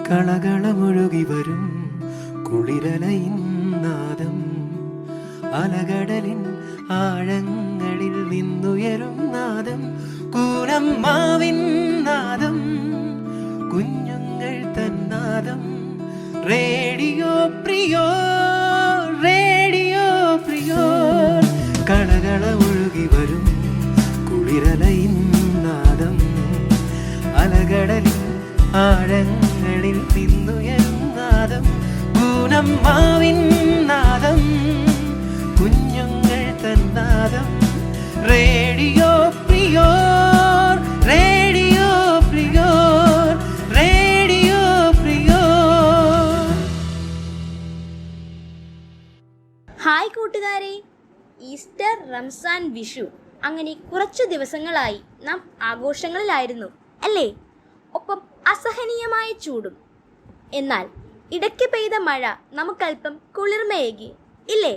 കളകളമൊഴുകി വരും കുളിരലയിൻ നാദം, അലകടലിൻ ആഴങ്ങളിൽ നിന്നുയരും നാദം, കൂനമ്മാവിൻ നാദം, കുഞ്ഞുങ്ങൾ തന്നാദം. Radio പ്രിയോ, radio പ്രിയോ. കളകളമൊഴുകി വരും കുളിരലയിൻ നാദം, അലകടലിൻ ആഴങ്ങളിൽ നിന്നുയരും നാദം, പൂനമ്മാവിൻ നാദം, കുഞ്ഞുങ്ങൾ തന്നാദം. Radio prior, radio prior, radio prior. Hi കൂട്ടുകാരെ, ഈസ്റ്റർ, റംസാൻ, വിഷു അങ്ങനെ കുറച്ചു ദിവസങ്ങളായി നാം ആഘോഷങ്ങളിലായിരുന്നു അല്ലേ? ഒപ്പം അസഹനീയമായ ചൂടും. എന്നാൽ ഇടയ്ക്ക് പെയ്ത മഴ നമുക്കല്പം കുളിർമയേകി ഇല്ലേ?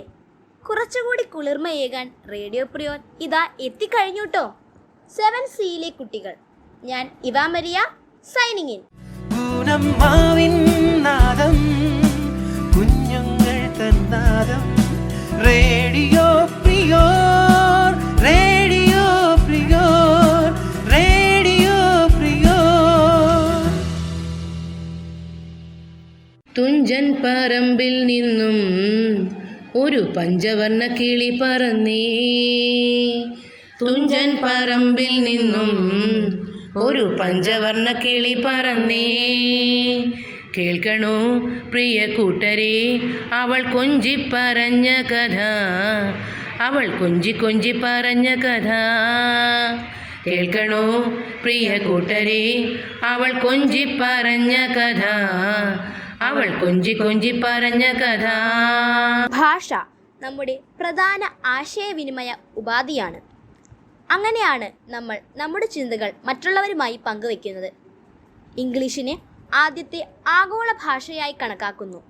കുറച്ചുകൂടി കുളിർമയേകാൻ റേഡിയോ പ്രിയോർ ഇതാ എത്തിക്കഴിഞ്ഞൂട്ടോ. 7Cയിലെ കുട്ടികൾ, ഞാൻ ഇവാ മരിയ, സൈനിങ് ഇൻ. കുഞ്ഞുങ്ങൾ തന്നാദം. Radio prior, radio prior, radio prior. തുഞ്ചൻ പറമ്പിൽ നിന്നും ഒരു പഞ്ചവർണ്ണ കിളി പറന്നേ, തുഞ്ചൻ പറമ്പിൽ നിന്നും ഒരു പഞ്ചവർണ്ണ കിളി പറന്നേ. കേൾക്കണോ പ്രിയ കൂട്ടരെ, അവൾ കൊഞ്ചി പറഞ്ഞ കഥ, അവൾ കൊഞ്ചി കൊഞ്ചി പറഞ്ഞ കഥ. കേൾക്കണോ പ്രിയ കൂട്ടരെ, അവൾ കൊഞ്ചി പറഞ്ഞ കഥ, അവൾ കൊഞ്ചി കൊഞ്ചി പറഞ്ഞ കഥ. ഭാഷ നമ്മുടെ പ്രധാന ആശയവിനിമയ ഉപാധിയാണ്. അങ്ങനെയാണ് നമ്മൾ നമ്മുടെ ചിന്തകൾ മറ്റുള്ളവരുമായി പങ്കുവയ്ക്കുന്നത്. ഇംഗ്ലീഷിനെ ആദ്യത്തെ ആഗോള ഭാഷയായി കണക്കാക്കുന്നു.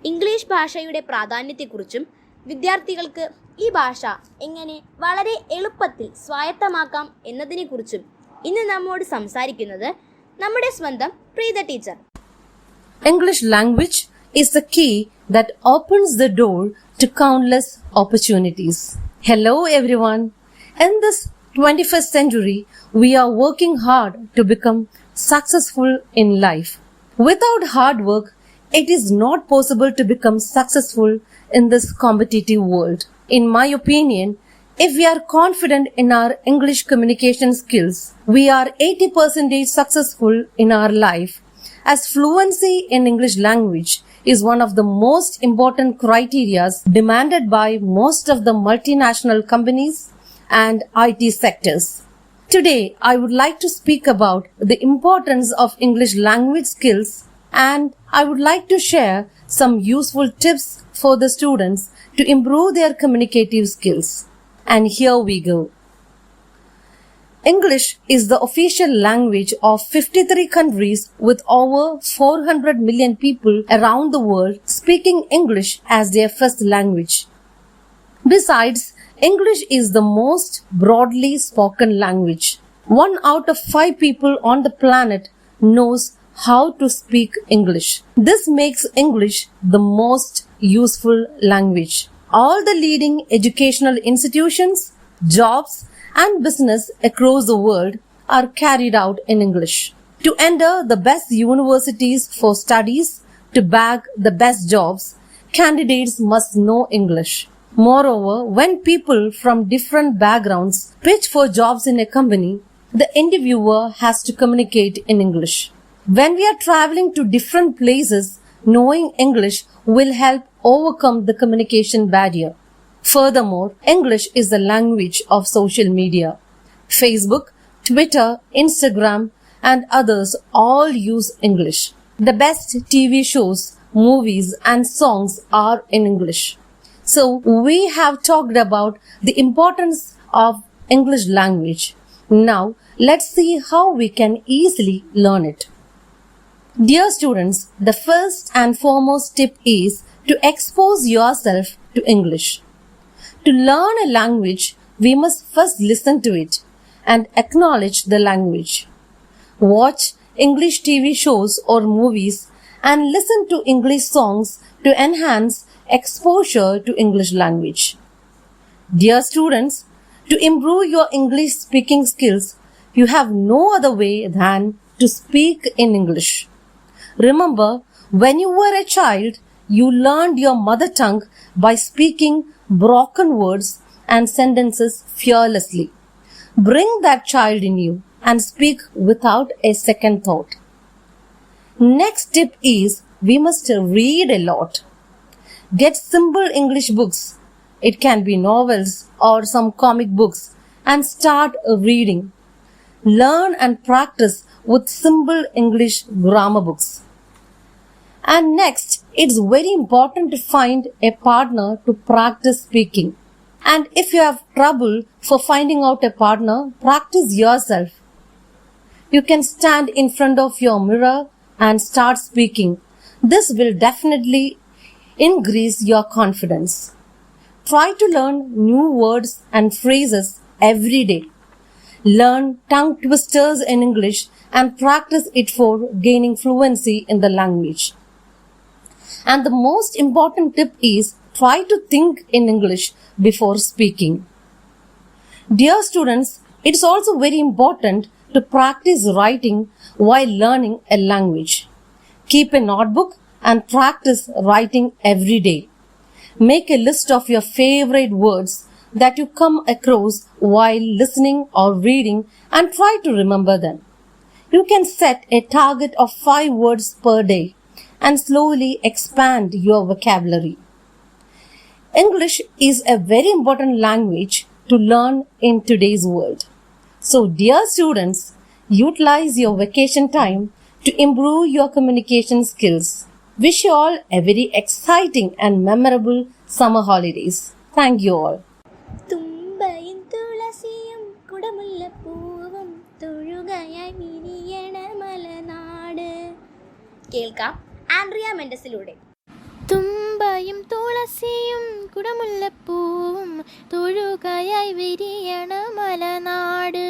ഇംഗ്ലീഷ് ഭാഷയുടെ പ്രാധാന്യത്തെക്കുറിച്ചും വിദ്യാർത്ഥികൾക്ക് ഈ ഭാഷ എങ്ങനെ വളരെ എളുപ്പത്തിൽ സ്വായത്തമാക്കാം എന്നതിനെക്കുറിച്ചും ഇന്ന് നമ്മോട് സംസാരിക്കുന്നത് നമ്മുടെ സ്വന്തം Preetha teacher. English language is the key that opens the door to countless opportunities. Hello everyone. In this 21st century, we are working hard to become successful in life. Without hard work, it is not possible to become successful in this competitive world. In my opinion, if we are confident in our English communication skills, we are 80% successful in our life, as fluency in English language is one of the most important criteria demanded by most of the multinational companies and IT sectors. Today, I would like to speak about the importance of English language skills, and I would like to share some useful tips for the students to improve their communicative skills. And here we go. English is the official language of 53 countries with over 400 million people around the world speaking English as their first language. Besides, English is the most broadly spoken language. 1 out of 5 people on the planet knows how to speak English. This makes English the most useful language. All the leading educational institutions, jobs, and business across the world are carried out in English. To enter the best universities for studies, to bag the best jobs, candidates must know English. Moreover, when people from different backgrounds pitch for jobs in a company, the interviewer has to communicate in English. When we are traveling to different places, knowing English will help overcome the communication barrier. Furthermore, English is the language of social media. Facebook, Twitter, Instagram, and others all use English. The best TV shows, movies, and songs are in English. So, we have talked about the importance of English language. Now, let's see how we can easily learn it. Dear students, the first and foremost tip is to expose yourself to English. To learn a language, we must first listen to it and acknowledge the language. Watch English TV shows or movies and listen to English songs to enhance exposure to English language. Dear students, to improve your English speaking skills, you have no other way than to speak in English. Remember, when you were a child, you learned your mother tongue by speaking broken words and sentences fearlessly. Bring that child in you and speak without a second thought. Next tip is we must read a lot. Get simple English books. It can be novels or some comic books and start reading. Learn and practice with simple English grammar books. And next, it's very important to find a partner to practice speaking. And if you have trouble for finding out a partner, practice yourself. You can stand in front of your mirror and start speaking. This will definitely increase your confidence. Try to learn new words and phrases every day. Learn tongue twisters in English and practice it for gaining fluency in the language. And the most important tip is try to think in English before speaking. Dear students, it's also very important to practice writing while learning a language. Keep a notebook and practice writing every day. Make a list of your favorite words that you come across while listening or reading and try to remember them. You can set a target of 5 words per day and slowly expand your vocabulary. English is a very important language to learn in today's world. So, dear students, utilize your vacation time to improve your communication skills. Wish you all a very exciting and memorable summer holidays. Thank you all. തുമ്പയും തുളസിയും കുടമുല്ലപ്പൂവും തൊഴുകയായി വിരിയണ മലനാട്. കേൾക്കാം Andrea മെൻഡസിലൂടെ. തുമ്പയും തുളസിയും കുടമുല്ലപ്പൂവും തൊഴുകയായി വിരിയണ മലനാട്.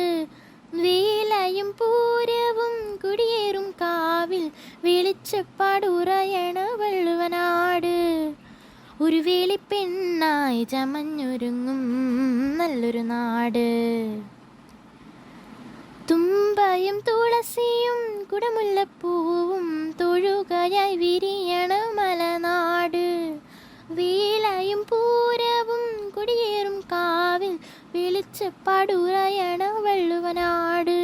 വേലയും പൂരവും കുടിയേറും കാവിൽ വെളിച്ചപ്പാടുറയണ വള്ളുവനാട്. ഒരു വേളിപ്പെണ്ണായി ചമഞ്ഞൊരുങ്ങും നല്ലൊരു നാട്. തുമ്പയും തുളസിയും കുടമുല്ലപ്പൂവും തൊഴുകയായി വിരിയണ മലനാട്. വേലയും പൂരവും കുടിയേറും കാവിൽ വെളിച്ചപ്പാടുറയണ വള്ളുവനാട്.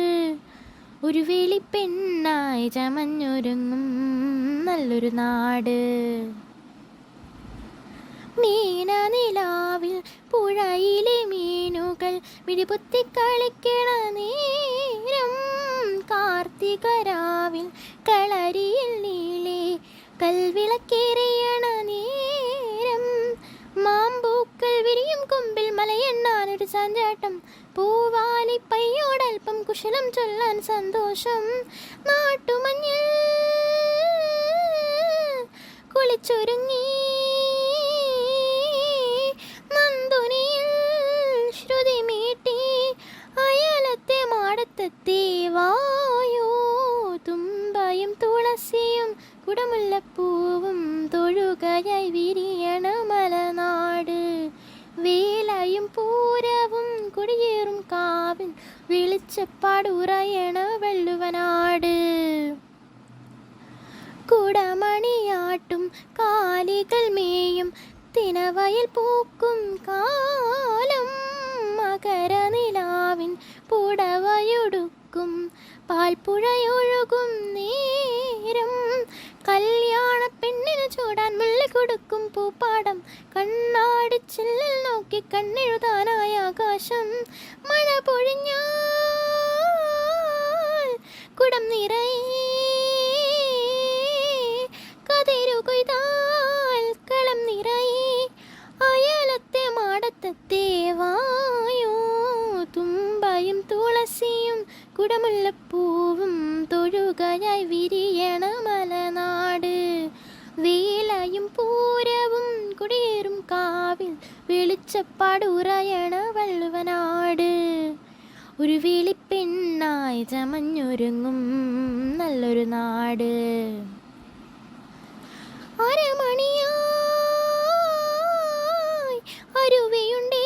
ഒരു വേളിപ്പെണ്ണായി ചമഞ്ഞൊരുങ്ങും നല്ലൊരു നാട്. മീനനിലാവിൽ പുഴയിലെ മീനുകൾ മിഴിപൊത്തിക്കളിക്കണ നേരം. കാർത്തികരാവിൽ കളരിയിൽ നീളെ കൽവിളക്കേറിയണ നേരം. മാമ്പൂക്കൾ വിരിയും കൊമ്പിൽ മലയെണ്ണാനൊരു ചാഞ്ചാട്ടം. പൂവാലി പയ്യോടൽപ്പം കുശലം ചൊല്ലാൻ സന്തോഷം. നാട്ടുമഞ്ഞിൽ കുളിച്ചൊരുങ്ങി നന്ദുനിയിൽ ശ്രുതി മീട്ടി അയലത്തെ മാടത്തത്തെ വായോ. തുമ്പയും തുളസിയും കുടമുല്ലപ്പൂവും തൊഴുകയായി വിരിയണ മലനാട്. വേലയും പൂരവും കുടിയേറും കാവിൽ വെളിച്ചപ്പാടുറയണ വള്ളുവനാട്. കുടമണിയാട്ടും കാലികൾ മേയും തിനവയൽ പൂക്കും കാലം. മകരനിലാവിൻ പുടവയൊടുക്കും പാൽപ്പുഴയൊഴുകും നേരം. കല്യാണ പെണ്ണിന് ചൂടാൻ മുല്ല കൊടുക്കും പൂപ്പാടം. കണ്ണാടിച്ചില്ലിൽ നോക്കി കണ്ണെഴുതാനായ ആകാശം. മഴ പൊഴിഞ്ഞാൽ കുടം നിറയെ കതിരു കൊയ്താൽ കളം നിറയെ അയലത്തെ മാടത്തത്തെ വായോ. തുമ്പയും തുളസിയും കുടമുല്ലപ്പൂവും തൊഴുകയായി വിരിയണ മലനാട്. വേലയും പൂരവും കുടിയേറും കാവിൽ വെളിച്ചപ്പാടുറയണ വള്ളുവനാട്. ഒരു വേളിപ്പെണ്ണായി ചമഞ്ഞൊരുങ്ങും നല്ലൊരു നാട്. അരമണിയായി അരുവിയുണ്ടേ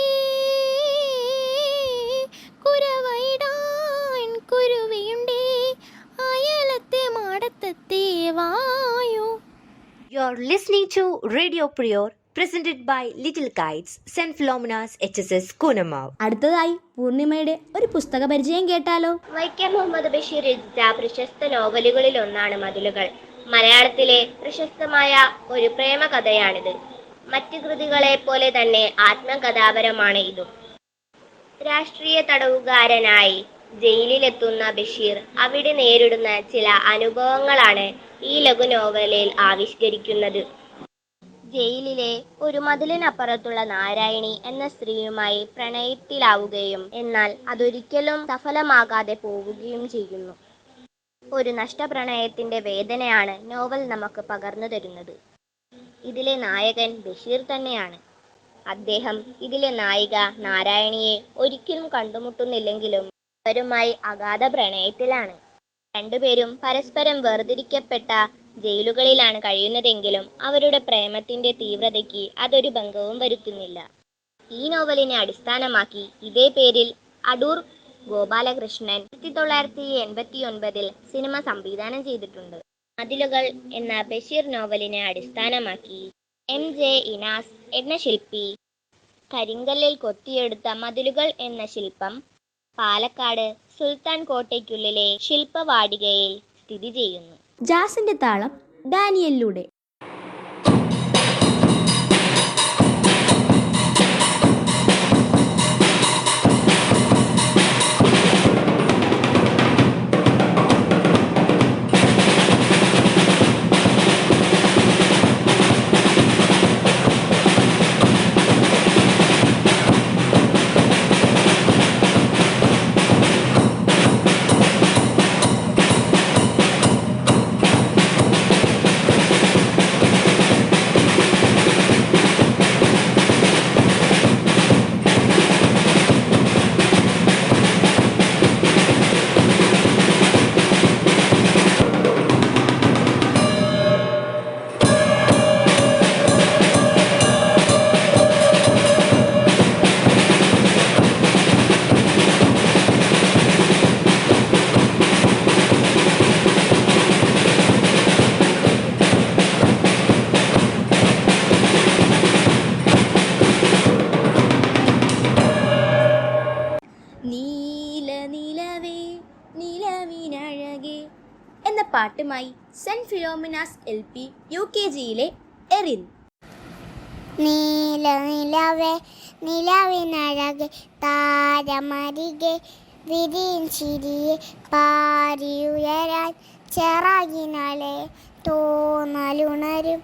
കുരവയിടാൻ കുരുവിയുണ്ടേ അയലത്തെ മാടത്തത്തെ വായോ. You're listening to Radio Prior, presented by Little Kites, St. Philomena's HSS Kunamav. അടുത്തതായി പൂർണിമയുടെ ഒരു പുസ്തക പരിചയം കേട്ടാലോ? വൈക്കം മുഹമ്മദ് ബഷീർ രചിച്ച പ്രശസ്ത നോവലുകളിൽ ഒന്നാണ് മതിലുകൾ. മലയാളത്തിലെ പ്രശസ്തമായ ഒരു പ്രേമകഥയാണിത്. മറ്റ് കൃതികളെ പോലെ തന്നെ ആത്മകഥാപരമാണ് ഇതും. രാഷ്ട്രീയ തടവുകാരനായി ജയിലിലെത്തുന്ന ബഷീർ അവിടെ നേരിടുന്ന ചില അനുഭവങ്ങളാണ് ഈ ലഘു നോവലിൽ ആവിഷ്കരിക്കുന്നത്. ജയിലിലെ ഒരു മതിലിനപ്പുറത്തുള്ള നാരായണി എന്ന സ്ത്രീയുമായി പ്രണയത്തിലാവുകയും എന്നാൽ അതൊരിക്കലും സഫലമാകാതെ പോവുകയും ചെയ്യുന്നു. ഒരു നഷ്ടപ്രണയത്തിന്റെ വേദനയാണ് നോവൽ നമുക്ക് പകർന്നു തരുന്നത്. ഇതിലെ നായകൻ ബഷീർ തന്നെയാണ്. അദ്ദേഹം ഇതിലെ നായിക നാരായണിയെ ഒരിക്കലും കണ്ടുമുട്ടുന്നില്ലെങ്കിലും അവരുമായി അഗാധ പ്രണയത്തിലാണ്. രണ്ടുപേരും പരസ്പരം വേർതിരിക്കപ്പെട്ട ജയിലുകളിലാണ് കഴിയുന്നതെങ്കിലും അവരുടെ പ്രേമത്തിന്റെ തീവ്രതയ്ക്ക് അതൊരു ഭംഗവും വരുത്തുന്നില്ല. ഈ നോവലിനെ അടിസ്ഥാനമാക്കി ഇതേ പേരിൽ അടൂർ ഗോപാലകൃഷ്ണൻ 1989 സിനിമ സംവിധാനം ചെയ്തിട്ടുണ്ട്. മതിലുകൾ എന്ന ബഷീർ നോവലിനെ അടിസ്ഥാനമാക്കി MJ ഇനാസ് എന്ന ശില്പി കരിങ്കല്ലിൽ കൊത്തിയെടുത്ത മതിലുകൾ എന്ന ശില്പം പാലക്കാട് സുൽത്താൻ കോട്ടയ്ക്കുള്ളിലെ ശില്പവാടികയിൽ സ്ഥിതി ചെയ്യുന്നു. ജാസിന്റെ താളം ഡാനിയലിലൂടെ. എന്ന പാട്ടുമായി സെന്റ് ഫിലോമിനാസ് LP UKGയിലെ എറിൻ. നീല നിലവേ നിലവിനഴകെ താരമരികെ വിരിൻ ചിരിയെ പാരിയുയരാൻ ചിറകിനാലെ തോന്നലുണരും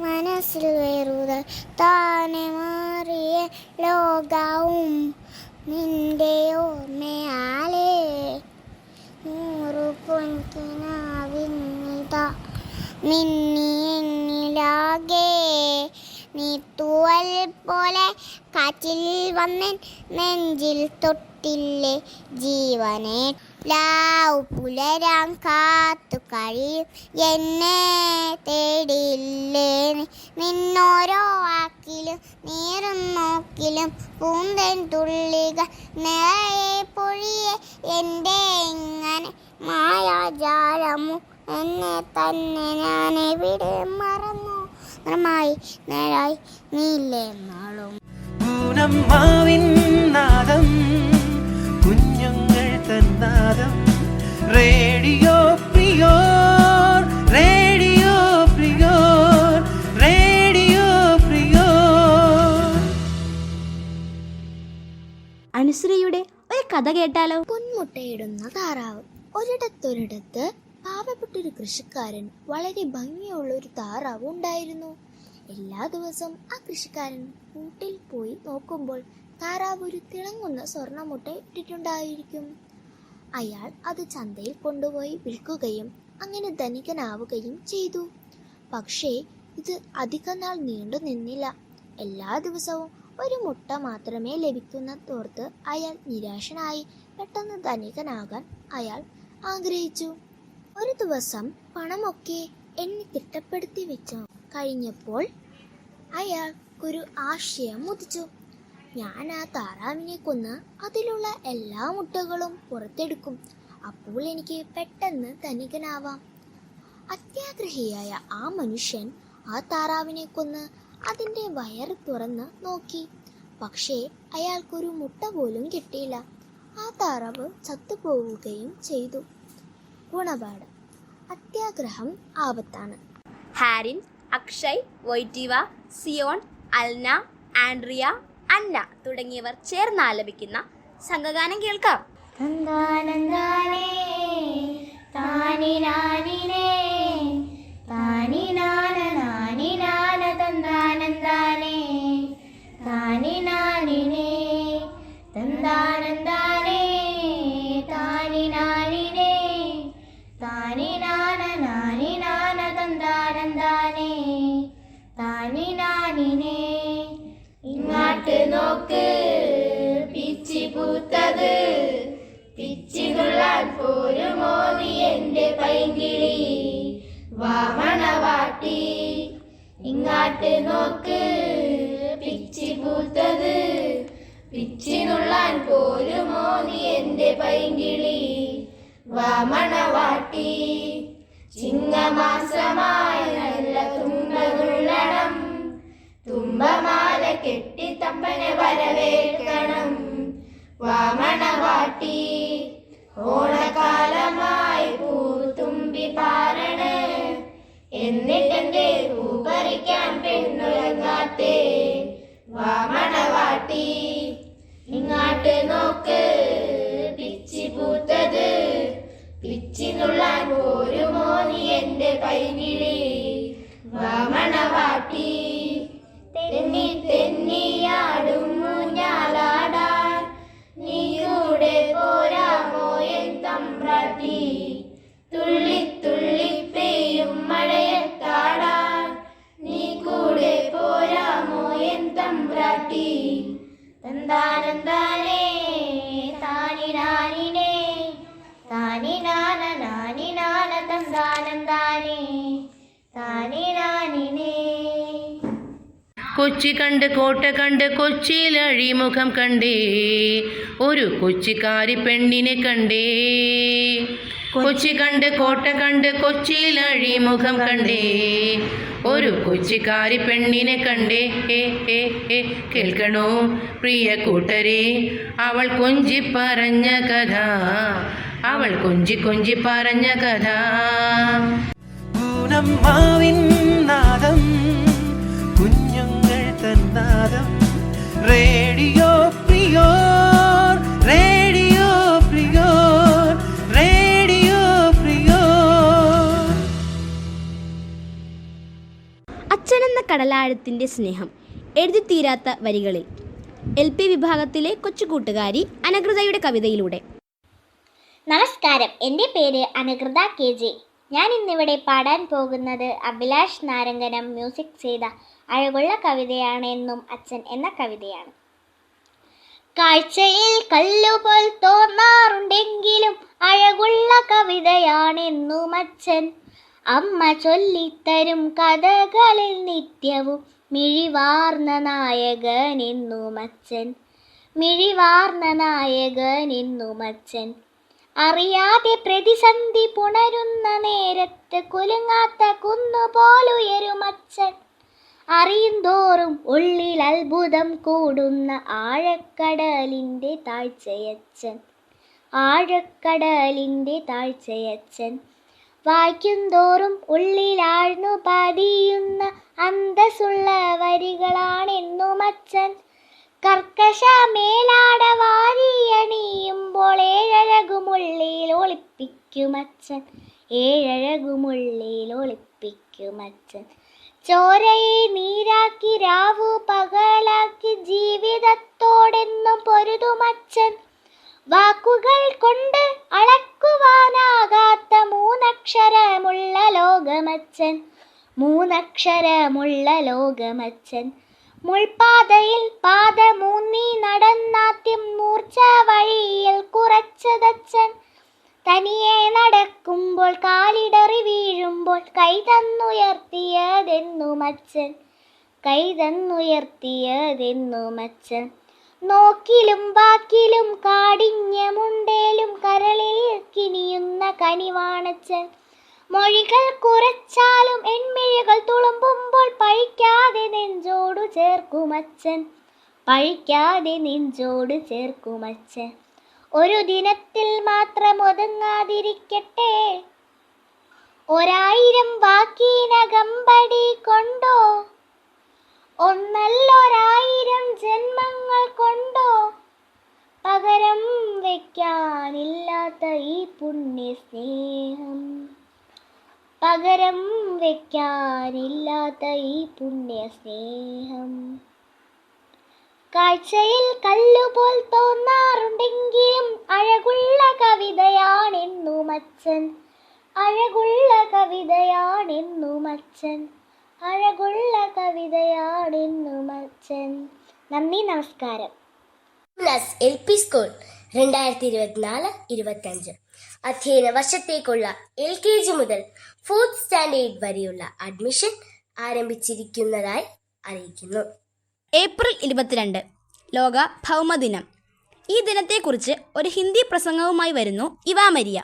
മനസ്സിൽ വേറുത താനെ മാറിയ ലോകവും നിന്റെ ഓർമ്മയാലേ. നൂറു പൊൻകിനാവിന്നിത മിന്നി എന്നിലാകെ നീ തൂവൽ പോലെ കാറ്റിൽ വന്നൻ നെഞ്ചിൽ തൊട്ടില്ലേ ജീവനെ. ലാവ് പുലരാൻ കാത്തു കഴിയും എന്നെ തേടിയില്ലേ നിന്നോരോ വാക്കിലും നീറും നോക്കിലും പൂന്തൻ തുള്ളികൾ നിറയെ പൊഴിയെ എൻ്റെ ഇങ്ങനെ മായാജാലമു എന്നെ തന്നെ ഞാൻ എവിടെ മറന്നു നിർമായി നേരായി നീല്ലേ നാളും. നാദം കുഞ്ഞുങ്ങൾ തന്നാദം radio prior radio prior radio prior. അനുശ്രീയുടെ ഒരു കഥ കേട്ടാലോ? പൊന്മുട്ടയിടുന്ന താറാവ്. ഒരിടത്തൊരിടത്ത് പാവപ്പെട്ടൊരു കൃഷിക്കാരൻ വളരെ ഭംഗിയുള്ള ഒരു താറാവ് ഉണ്ടായിരുന്നു. എല്ലാ ദിവസവും ആ കൃഷിക്കാരൻ കൂട്ടിൽ പോയി നോക്കുമ്പോൾ താറാവ് ഒരു തിളങ്ങുന്ന സ്വർണ്ണമുട്ട ഇട്ടിട്ടുണ്ടായിരിക്കും. അയാൾ അത് ചന്തയിൽ കൊണ്ടുപോയി വിൽക്കുകയും അങ്ങനെ ധനികനാവുകയും ചെയ്തു. പക്ഷേ ഇത് അധികനാൾ നീണ്ടു നിന്നില്ല. എല്ലാ ദിവസവും ഒരു മുട്ട മാത്രമേ ലഭിക്കുന്നതോർത്ത് അയാൾ നിരാശനായി പെട്ടെന്ന് ധനികനാകാൻ അയാൾ ആഗ്രഹിച്ചു. ഒരു ദിവസം പണമൊക്കെ എണ്ണി തിട്ടപ്പെടുത്തി വെച്ചു കഴിഞ്ഞപ്പോൾ അയാൾക്കൊരു ആശയം ഉദിച്ചു. ഞാൻ ആ താറാവിനെ കൊന്ന് അതിലുള്ള എല്ലാ മുട്ടകളും പുറത്തെടുക്കും. അപ്പോൾ എനിക്ക് പെട്ടെന്ന് ധനികനാവാം. അത്യാഗ്രഹിയായ ആ മനുഷ്യൻ ആ താറാവിനെ കൊന്ന് അതിൻ്റെ വയറ് തുറന്ന് നോക്കി. പക്ഷേ അയാൾക്കൊരു മുട്ട പോലും കിട്ടിയില്ല. ആ താറാവ് ചത്തുപോവുകയും ചെയ്തു. ഗുണപാഠം: അത്യാഗ്രഹം ആപത്താണ്. ഹാരിൻ, അക്ഷയ്, വൊയ്റ്റീവ, സിയോൺ, അൽന, ആൻഡ്രിയ, അന്ന തുടങ്ങിയവർ ചേർന്ന് ആലപിക്കുന്ന സംഘഗാനം കേൾക്കാം. തന്താനന്ദാനേ താനിനാനിനേ താനിനാനാനിനാന തന്താനന്ദാനേ താനിനാനിനേ തന്താനന്ദാനേ താനിനാനിനേ താനിനാനാനിനാന തന്താനന്ദാനേ താനിനാനിനേ. ഇങ്ങാട്ട് നോക്ക് പിച്ചി പൂത്തത്, പിച്ചിനുള്ളാൻ പോരുമോ നീ എന്റെ പൈങ്കിളി വാമണവാട്ടി. ഇങ്ങാട്ട് നോക്ക് പിച്ചി പൂത്തത്, പിച്ചിനുള്ളാൻ പോരുമോ നീ എന്റെ പൈങ്കിളി വാമണവാട്ടി. ചിങ്ങമാസമായ നല്ല തുമ്പനുള്ളണം, തുമ്പമാല കെട്ടി തപ്പനെ വരവേൽക്കണം വാമണവാട്ടി. ഓണക്കാലമായി പൂത്തുമ്പി പാരണേ, എന്നിട്ടെന്റെ പൂ പറിക്കാൻ പെണ്ണുറങ്ങാത്തേ വാമണവാട്ടി. ഇങ്ങാട്ട് നോക്ക് പിച്ചി പൂത്തത്, പിച്ചിനുള്ളാൻ പോരുമോ നീ എന്റെ പൈകിളി വാമണവാട്ടി. തെന്നി തെന്നിയാടും ഊഞ്ഞാലാടാൻ നീ കൂടെ പോരാമോ എൻ തമ്പ്രാട്ടി. തുള്ളി തുള്ളി പെയ്യും മഴയത്താടാൻ നീ കൂടെ പോരാമോ എൻ തമ്പ്രാട്ടി. തന്താനന്ദാനേ താനിനാനിനേ താനിനാനാനിനാന തന്താനന്ദാനേ താനിനാനിനേ. കൊച്ചി കണ്ട് കോട്ട കണ്ട് കൊച്ചിയിൽ അഴിമുഖം കണ്ടേ, ഒരു കൊച്ചിക്കാരി പെണ്ണിനെ കണ്ടേ. കൊച്ചി കണ്ട് കോട്ട കണ്ട് കൊച്ചിയിൽ അഴിമുഖം കണ്ടേ, ഒരു കൊച്ചിക്കാരി പെണ്ണിനെ കണ്ടേ. കേൾക്കണോ പ്രിയ കൂട്ടരെ അവൾ കൊഞ്ചി പറഞ്ഞ കഥ, അവൾ കൊഞ്ചി കൊഞ്ചി പറഞ്ഞ കഥ. ഊനമ്മാവിൻ നാദം, കുഞ്ഞുങ്ങൾ തന്നാദം. Radio prior, radio prior, radio prior. അച്ഛനെന്ന കടലാഴത്തിൻ്റെ സ്നേഹം എഴുതിത്തീരാത്ത വരികളിൽ LP വിഭാഗത്തിലെ കൊച്ചുകൂട്ടുകാരി അനകൃതയുടെ കവിതയിലൂടെ. നമസ്കാരം, എൻ്റെ പേര് അനകൃത KJ. ഞാൻ ഇന്നിവിടെ പാടാൻ പോകുന്നത് അഭിലാഷ് നാരങ്കനം മ്യൂസിക് ചെയ്ത അഴകുള്ള കവിതയാണ് എന്നും അച്ഛൻ എന്ന കവിതയാണ്. കാഴ്ചയിൽ കല്ലുപോൽ തോന്നാറുണ്ടെങ്കിലും അഴകുള്ള കവിതയാണെന്നും അച്ഛൻ. അമ്മ ചൊല്ലിത്തരും കഥകളിൽ നിത്യവും മിഴിവാർന്ന നായകനെന്നും അച്ഛൻ, മിഴിവാർന്ന നായകനെന്നും അച്ഛൻ. അറിയാതെ പ്രതിസന്ധി പുണരുന്ന നേരത്ത് കുലുങ്ങാത്ത കുന്നുപോലുയരുമച്ഛൻ. അറിയുന്തോറും ഉള്ളിൽ അത്ഭുതം കൂടുന്ന ആഴക്കടലിൻ്റെ താഴ്ചയച്ഛൻ, ആഴക്കടലിൻ്റെ താഴ്ചയച്ഛൻ. വായിക്കുന്തോറും ഉള്ളിലാഴ്ന്നു പതിയുന്ന അന്തസ്സുള്ള വരികളാണെന്നും അച്ഛൻ. കർക്കശ മേലാട വാരിയണിയുമ്പോൾ ഏഴഴകുമുള്ളിൽ ഒളിപ്പിക്കുമച്ഛൻ, ഏഴഴകുമുള്ളിൽ ഒളിപ്പിക്കുമച്ഛൻ. ചോരയെ നീരാക്കി രാവു പകലാക്കി ജീവിതത്തോടെന്നും പൊരുതുമച്ഛൻ. വാക്കുകൾ കൊണ്ട് അളക്കുവാനാകാത്ത മൂന്നക്ഷരമുള്ള ലോകമച്ഛൻ, മൂന്നക്ഷരമുള്ള ലോകമച്ഛൻ. മുൾപാതയിൽ പാദമൂന്നി നടന്നാദ്യം മൂർച്ച വഴിയിൽ കുറച്ചതച്ചൻ. തനിയെ നടക്കുമ്പോൾ കാലിടറി വീഴുമ്പോൾ കൈതന്നുയർത്തിയതെന്നുമച്ചൻ. കൈതന്നുയർത്തിയതെന്നുമച്ചൻ. നോക്കിലും വാക്കിലും കാഠിന്യമുണ്ടേലും കരളിൽ കിനിയുന്ന കനിവാണച്ചൻ. മൊഴികൾ കുറച്ചാലും എൺമിഴികൾ തുളുമ്പുമ്പോൾ പഴിക്കാതെ നെഞ്ചോടു ചേർക്കുമച്ചൻ. പഴിക്കാതെ നെഞ്ചോട് ചേർക്കുമച്ചൻ. ഒരു ദിനത്തിൽ മാത്രം ഒതുങ്ങാതിരിക്കട്ടെ, 1000 വാക്കിനകമ്പടി കൊണ്ടോ, ഒന്നല്ലൊരായിരം ജന്മങ്ങൾ കൊണ്ടോ പകരം വയ്ക്കാനില്ലാത്ത ഈ പുണ്യസ്നേഹം. പകരം വയ്ക്കാനില്ലാത്ത ഈ പുണ്യസ്നേഹം. കാഴ്ചയിൽ കല്ലുപോൽ തോന്നാറുണ്ടെങ്കിലും അഴകുള്ള കവിതയാണെന്നുമച്ചൻ. അഴകുള്ള കവിതയാണെന്നുമച്ചൻ. അഴകുള്ള കവിതയാണെന്നുമച്ചൻ. നന്ദി, നമസ്കാരം. LP സ്കൂൾ 2024-25 അധ്യയന വർഷത്തേക്കുള്ള LKG മുതൽ 4th സ്റ്റാൻഡേർഡ് വരെയുള്ള അഡ്മിഷൻ ആരംഭിച്ചിരിക്കുന്നതായി അറിയിക്കുന്നു. ഏപ്രിൽ 22 ലോക ഭൗമദിനം. ഈ ദിനത്തെക്കുറിച്ച് ഒരു ഹിന്ദി പ്രസംഗവുമായി വരുന്നു ഇവാ മരിയ.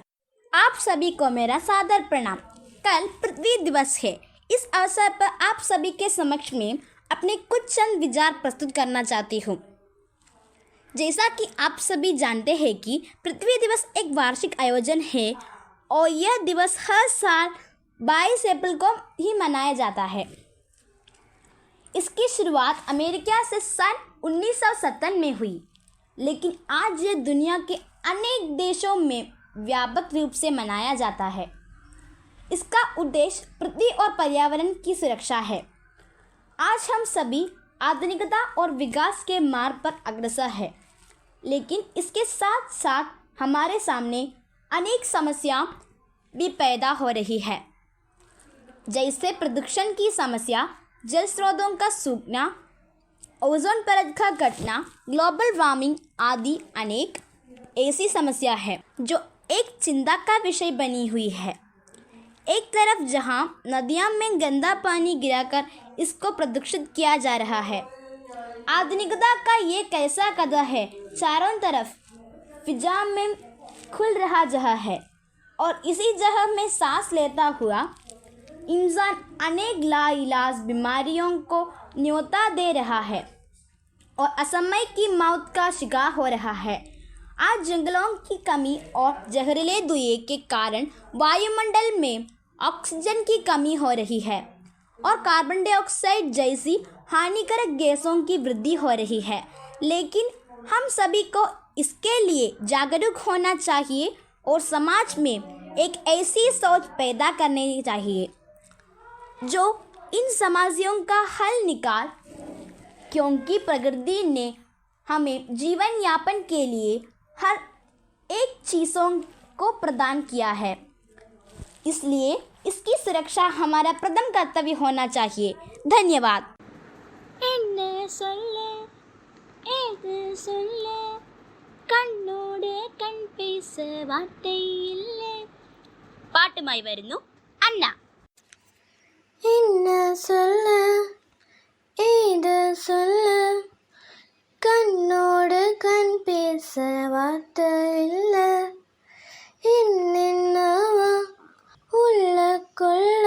आप सभी को मेरा सादर प्रणाम. कल पृथ्वी दिवस है. इस अवसर पर आप सभी के समक्ष में अपने कुछ चंद विचार प्रस्तुत करना चाहती हूँ. जैसा कि आप सभी जानते हैं कि पृथ्वी दिवस एक वार्षिक आयोजन है और यह दिवस हर साल 22 अप्रैल को ही मनाया जाता है. इसकी शुरुआत अमेरिका से सन 1970 में हुई, लेकिन आज यह दुनिया के अनेक देशों में व्यापक रूप से मनाया जाता है. इसका उद्देश्य पृथ्वी और पर्यावरण की सुरक्षा है. आज हम सभी आधुनिकता और विकास के मार्ग पर अग्रसर है, लेकिन इसके साथ साथ हमारे सामने अनेक समस्याएं भी पैदा हो रही है, जैसे प्रदूषण की समस्या, जल स्रोतों का सूखना, ओजोन परत का घटना, ग्लोबल वार्मिंग आदि अनेक ऐसी समस्या है जो एक चिंता का विषय बनी हुई है. एक तरफ जहां नदियों में गंदा पानी गिराकर इसको प्रदूषित किया जा रहा है, आधुनिकता का ये कैसा कदम है, चारों तरफ फिजा में खुल रहा जगह है और इसी जगह में सांस लेता हुआ इंसान अनेक लाइलाज बीमारियों को न्योता दे रहा है और असमय की मौत का शिकार हो रहा है. आज जंगलों की कमी और जहरीले धुएं के कारण वायुमंडल में ऑक्सीजन की कमी हो रही है और कार्बन डाइऑक्साइड जैसी हानिकारक गैसों की वृद्धि हो रही है. लेकिन हम सभी को इसके लिए जागरूक होना चाहिए और समाज में एक ऐसी सोच पैदा करनी चाहिए जो इन समस्याओं का हल निकाल, क्योंकि प्रकृति ने हमें जीवन यापन के लिए हर एक चीज़ों को प्रदान किया है, इसलिए इसकी सुरक्षा हमारा प्रथम कर्तव्य होना चाहिए. धन्यवाद. പാട്ടുമായി വരുന്നു അന്ന. என்ன சொல்ல ஏது சொல்ல கண்ணோடு கண் பேச வார்த்தை இல்ல என்னவா உள்ள கொள்ள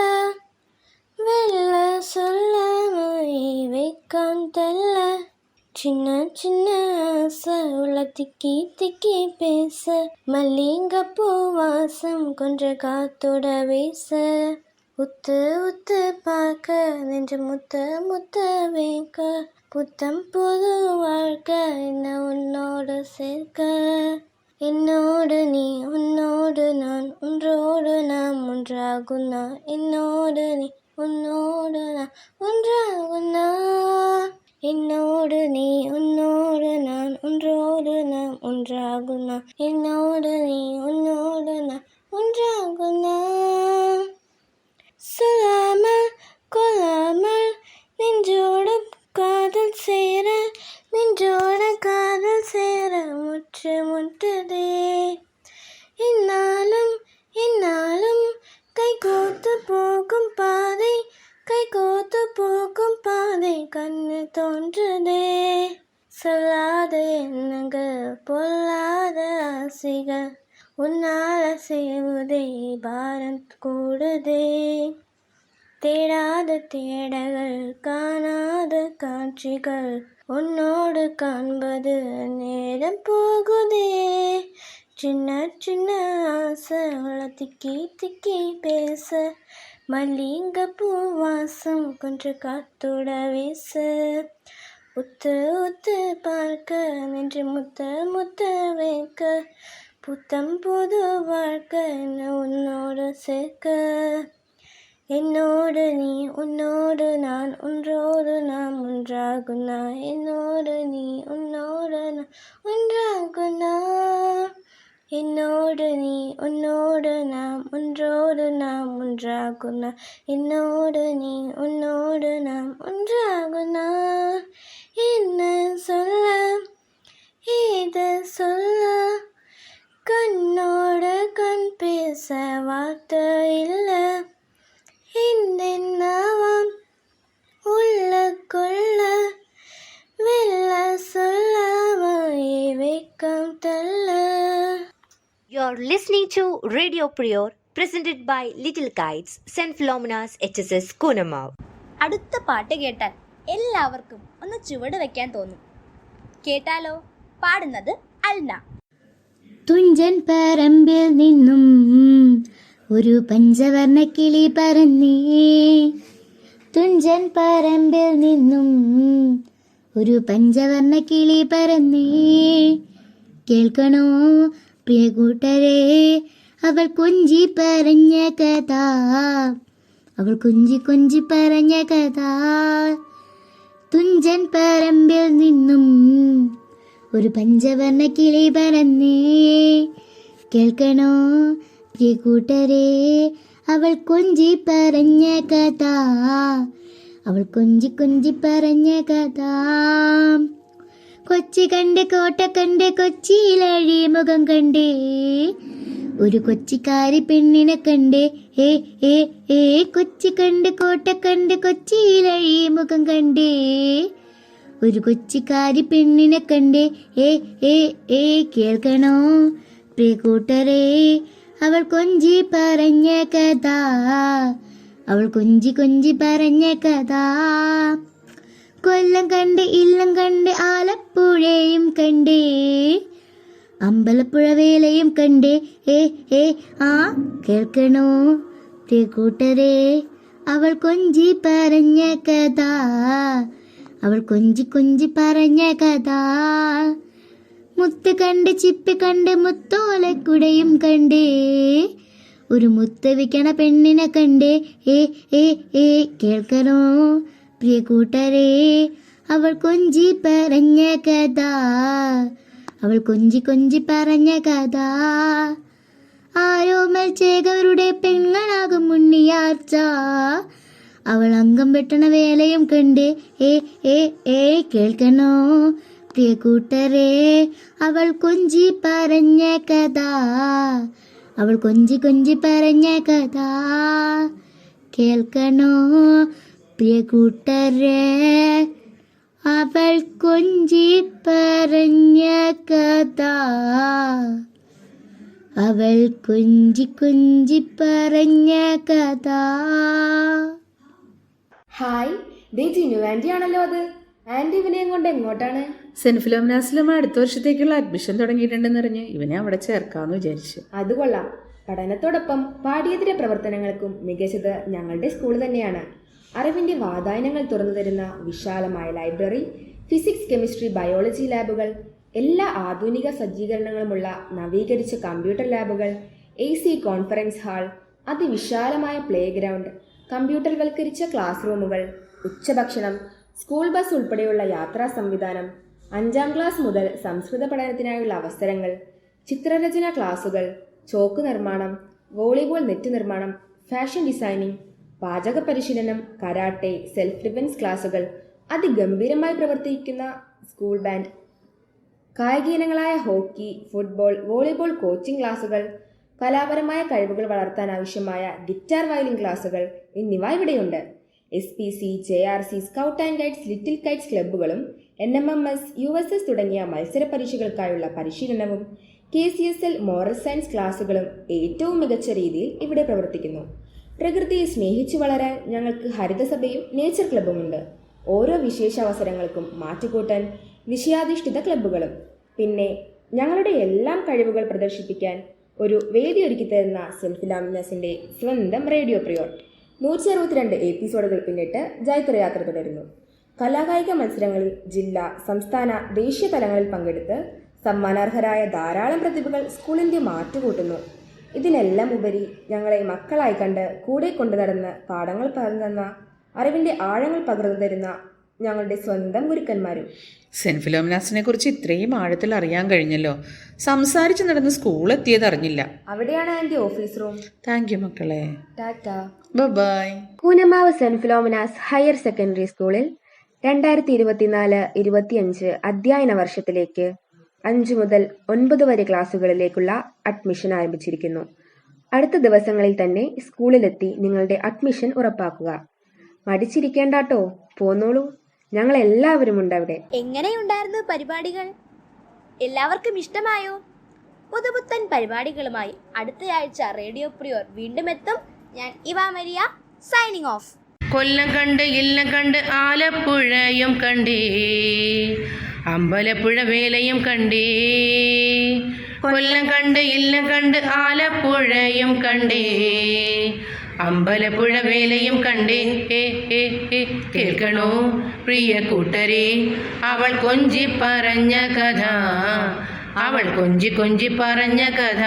வெள்ள சொல்ல மொழி வைக்கான் தள்ள சின்ன சின்ன ஆசை உள்ள திக்கி திக்கி பேச மல்லிங்கப்பூ வாசம் கொஞ்ச காத்தோட வீச உத்து உத்து பார்க்க நெஞ்சு முத்த முத்த வைக்க புத்தம் புது வாழ்க்கை என்ன உன்னோடு சேர்க்க என்னோடு நீ உன்னோடு நான் ஒன்றோடு நாம் ஒன்றாகுனா என்னோடு நீ உன்னோடு நான் ஒன்றாகுனா என்னோடு நீ உன்னோடு நான் ஒன்றோடு நாம் ஒன்றாகுனா என்னோடு நீ உன்னோடு நான் ஒன்றாகுனா சொல்லாமல் கொல்லாமல் நெஞ்சோடு காதல் தோன்றுதே சொல்லாத எண்ணங்கள் பொல்லாத ஆசைகள் உன்னால் செய்வதே பாரம் கூடுதே தேடாத தேடகள் காணாத காட்சிகள் உன்னோடு காண்பது நேரம் போகுதே சின்ன சின்ன ஆசை திக்கி திக்கி பேச மல்லிங்க பூவாசம் கொஞ்சம் காத்தோட வீச உத்து உத்து பார்க்க நின்று முத்த முத்த வைக்க புத்தம் புது வாழ்க்கை உன்னோடு சேர்க்க என்னோடு நீ உன்னோடு நான் ஒன்றோடு நாம் ஒன்றாகுனா என்னோடு நீ உன்னோடு நான் ஒன்றாகுனா என்னோடு நீ உன்னோடு நாம் ஒன்றோடு நாம் ஒன்றாகுனா என்னோடு நீ உன்னோடு நாம் ஒன்றாகுனா என்ன சொல்ல ஏது சொல்ல கண்ணோட கண் பேச வார்த்தை இல்லை என்னென்னவாம் உள்ளுக்குள்ள வெள்ள சொல்லவாய் வெக்கம் தள்ள. You're listening to Radio Prior, presented by Little Kites, St. Philomena's HSS Kunamav. അടുത്ത പാട്ട് കേട്ടാൽ എല്ലാവർക്കും ഒന്ന് ചുവട് വെക്കാൻ തോന്നും. കേട്ടാലോ? പാടുന്നത് അൽന. തുഞ്ചൻ പറമ്പിൽ നിന്നും ഒരു പഞ്ചവർണ്ണ കിളി പറന്നേ തുഞ്ചൻ പറമ്പിൽ നിന്നും ഒരു പഞ്ചവർണ്ണ കിളി പറന്നേ കേൾക്കണോ പ്രിയ കൂട്ടരെ അവൾ കൊഞ്ചി പറഞ്ഞ കഥ അവൾ കൊഞ്ചി കൊഞ്ചി പറഞ്ഞ കഥ തുഞ്ചൻ പറമ്പിൽ നിന്നും ഒരു പഞ്ചവർണ്ണ കിളി പറന്നേ കേൾക്കണോ പ്രിയ കൂട്ടരെ അവൾ കൊഞ്ചി പറഞ്ഞ കഥ അവൾ കൊഞ്ചി കൊഞ്ചി പറഞ്ഞ കഥ കൊച്ചി കണ്ട് കോട്ട കണ്ട് കൊച്ചിയിലഴി മുഖം കണ്ടേ ഒരു കൊച്ചിക്കാരി പെണ്ണിനെ കണ്ടേ ഏ ഏ ഏ കൊച്ചി കണ്ട് കോട്ട കണ്ട് കൊച്ചിയിലഴി മുഖം കണ്ടേ ഒരു കൊച്ചിക്കാരി പെണ്ണിനെ കണ്ടേ ഏ ഏ ഏ കേൾക്കണോ പ്രിയ കൂട്ടരെ അവൾ കൊഞ്ചി പറഞ്ഞ കഥ അവൾ കൊഞ്ചി കൊഞ്ചി പറഞ്ഞ കഥ കൊല്ലം കണ്ട് ഇല്ലം കണ്ട് ആലപ്പുഴയും കണ്ടേ അമ്പലപ്പുഴ വേലയും കണ്ടേ ഏ ഏ ആ കേൾക്കണോ പ്രിയ കൂട്ടരെ അവൾ കൊഞ്ചി പറഞ്ഞ കഥ അവൾ കൊഞ്ചി കൊഞ്ചി പറഞ്ഞ കഥ മുത്ത് കണ്ട് ചിപ്പി കണ്ട് മുത്തോലക്കുടയും കണ്ടേ ഒരു മുത്ത് വിക്കണ പെണ്ണിനെ കണ്ടേ ഏ ഏ ഏ കേൾക്കണോ പ്രിയ കൂട്ടരെ അവൾ കൊഞ്ചി പറഞ്ഞ കഥ അവൾ കൊഞ്ചി കൊഞ്ചി പറഞ്ഞ കഥ ആരോമൽ ചേകവരുടെ പെങ്ങളാകും ഉണ്ണിയാർച്ച അവൾ അംഗം വെട്ടണ വേലയും കണ്ടേ ഏ ഏ ഏ കേൾക്കണോ പ്രിയ കൂട്ടരെ അവൾ കൊഞ്ചി പറഞ്ഞ കഥ അവൾ കൊഞ്ചി കൊഞ്ചി പറഞ്ഞ കഥ കേൾക്കണോ പ്രിയ കൂട്ടരെ അവൾ കൊഞ്ചി പറഞ്ഞ കഥ അവൾ കൊഞ്ചി കൊഞ്ചി പറഞ്ഞ കഥ. ഹായ് ദേ ജിനു ആൻറ്റി ആണല്ലോ അത്. ആൻറ്റി ഇവനെയും കൊണ്ട് എങ്ങോട്ടാണ്? സെന്റ് ഫിലോമിനാസിലും അടുത്ത വർഷത്തേക്കുള്ള അഡ്മിഷൻ തുടങ്ങിയിട്ടുണ്ടെന്നറിഞ്ഞ് ഇവനെ അവിടെ ചേർക്കാമെന്ന് വിചാരിച്ചു. അത് കൊള്ളാം. പഠനത്തോടൊപ്പം പാഠ്യേതര പ്രവർത്തനങ്ങൾക്കും മികച്ചത് ഞങ്ങളുടെ സ്കൂൾ തന്നെയാണ്. അറിവിൻ്റെ വാതായനങ്ങൾ തുറന്നു തരുന്ന വിശാലമായ ലൈബ്രറി, ഫിസിക്സ്, കെമിസ്ട്രി, ബയോളജി ലാബുകൾ, എല്ലാ ആധുനിക സജ്ജീകരണങ്ങളുമുള്ള നവീകരിച്ച കമ്പ്യൂട്ടർ ലാബുകൾ, AC കോൺഫറൻസ് ഹാൾ, അതിവിശാലമായ പ്ലേ ഗ്രൗണ്ട്, കമ്പ്യൂട്ടർവൽക്കരിച്ച ക്ലാസ് റൂമുകൾ, ഉച്ചഭക്ഷണം, സ്കൂൾ ബസ് ഉൾപ്പെടെയുള്ള യാത്രാ സംവിധാനം, 5ാം ക്ലാസ് മുതൽ സംസ്കൃത പഠനത്തിനായുള്ള അവസരങ്ങൾ, ചിത്രരചന ക്ലാസുകൾ, ചോക്ക് നിർമ്മാണം, വോളിബോൾ നെറ്റ് നിർമ്മാണം, ഫാഷൻ ഡിസൈനിങ്, പാചക പരിശീലനം, കരാട്ടെ, സെൽഫ് ഡിഫൻസ് ക്ലാസുകൾ, അതിഗംഭീരമായി പ്രവർത്തിക്കുന്ന സ്കൂൾ ബാൻഡ്, കായിക ഇനങ്ങളായ ഹോക്കി, ഫുട്ബോൾ, വോളിബോൾ കോച്ചിംഗ് ക്ലാസുകൾ, കലാപരമായ കഴിവുകൾ വളർത്താൻ ആവശ്യമായ ഗിറ്റാർ വയലിൻ ക്ലാസുകൾ എന്നിവ ഇവിടെയുണ്ട്. SPC, JRC, scout and guides, little kites ക്ലബ്ബുകളും NMMS, USS തുടങ്ങിയ മത്സര പരീക്ഷകൾക്കായുള്ള പരിശീലനവും KCSL മോറൽ സയൻസ് ക്ലാസുകളും ഏറ്റവും മികച്ച രീതിയിൽ ഇവിടെ പ്രവർത്തിക്കുന്നു. പ്രകൃതിയെ സ്നേഹിച്ചു വളരാൻ ഞങ്ങൾക്ക് ഹരിതസഭയും നേച്ചർ ക്ലബ്ബുമുണ്ട്. ഓരോ വിശേഷ അവസരങ്ങൾക്കും മാറ്റുകൂട്ടാൻ വിഷയാധിഷ്ഠിത ക്ലബ്ബുകളും. പിന്നെ ഞങ്ങളുടെ എല്ലാം കഴിവുകൾ പ്രദർശിപ്പിക്കാൻ ഒരു വേദി ഒരുക്കി തരുന്ന സെന്റ് ഫിലോമിനാസിന്റെ സ്വന്തം റേഡിയോ പ്രിയോർ. 162 എപ്പിസോഡുകൾ പിന്നിട്ട് ജൈത്രയാത്ര തുടരുന്നു. കലാകായിക മത്സരങ്ങളിൽ ജില്ലാ, സംസ്ഥാന, ദേശീയ തലങ്ങളിൽ പങ്കെടുത്ത് സമ്മാനാർഹരായ ധാരാളം പ്രതിഭകൾ സ്കൂളിൻ്റെ മാറ്റുകൂട്ടുന്നു. ഇതിനെല്ലാം ഉപരി ഞങ്ങളെ മക്കളായി കണ്ട് കൂടെ കൊണ്ടു നടന്ന് പാഠങ്ങൾ പറഞ്ഞു തന്ന, അറിവിൻ്റെ ആഴങ്ങൾ പകർന്നു തരുന്ന ഞങ്ങളുടെ സ്വന്തം ഗുരുക്കന്മാരും. സെന്റ് ഫിലോമിനാസിനെ കുറിച്ച് ഇത്രയും ആഴത്തിൽ അറിയാൻ കഴിഞ്ഞല്ലോ. സംസാരിച്ച് നടന്ന് സ്കൂൾ എത്തിയത് അറിഞ്ഞില്ല. അവിടെയാണ് aunty office room. Thank you മക്കളെ. Tata. Bye. Koonammavu saint Philomena's higher secondary സ്കൂളിൽ 2024-25 അധ്യയന വർഷത്തിലേക്ക് 5 മുതൽ 9 വരെ ക്ലാസ്സുകളിലേക്കുള്ള അഡ്മിഷൻ ആരംഭിച്ചിരിക്കുന്നു. അടുത്ത ദിവസങ്ങളിൽ തന്നെ സ്കൂളിലെത്തി നിങ്ങളുടെ അഡ്മിഷൻ ഉറപ്പാക്കുക. മടിച്ചിരിക്കേണ്ടാട്ടോ, പോന്നോളൂ, ഞങ്ങൾ എല്ലാവരും ഉണ്ട് അവിടെ. എങ്ങനെയുണ്ടായിരുന്നു പരിപാടികൾ? എല്ലാവർക്കും ഇഷ്ടമായോ? പുതുപുത്തൻ പരിപാടികളുമായി അടുത്തയാഴ്ച റേഡിയോ പ്രിയോർ വീണ്ടും എത്തും. ഞാൻ ഇവാ മരിയ, സൈനിങ് ഓഫ്. കൊല്ലം കണ്ട് ഇല്ലം കണ്ട് ആലപ്പുഴയും കണ്ടേ, അമ്പലപ്പുഴ വേലയും കണ്ടേ. കൊല്ലം കണ്ട് ഇല്ലം കണ്ട് ആലപ്പുഴയും കണ്ടേ, അമ്പലപ്പുഴ വേലയും കണ്ടേ. കേൾക്കണോ പ്രിയ കൂട്ടരെ, അവൾ കൊഞ്ചി പറഞ്ഞ കഥ, അവൾ കൊഞ്ചി കൊഞ്ചി പറഞ്ഞ കഥ.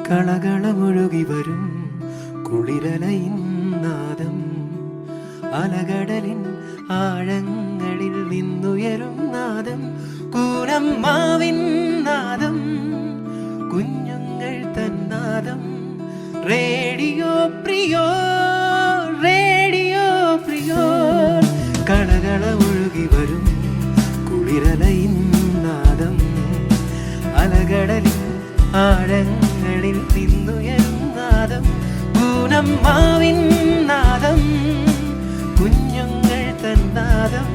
കളകളമൊഴുകി വരും കുളിരലയിൻ നാദം, അലകടലിൻ ആഴങ്ങളിൽ നിന്നുയരും നാദം, കൂനമ്മാവിൻ നാദം, കുഞ്ഞുങ്ങൾ തന്നാദം. Radio prior, radio prior. കളകളമൊഴുകി വരും കുളിരലയിൻ നാദം, അലകടലിൻ ആഴങ്ങളിൽ നിന്നുയരും നാദം, കൂനമ്മാവിൻ നാദം, കുഞ്ഞുങ്ങൾ തന്നാദം.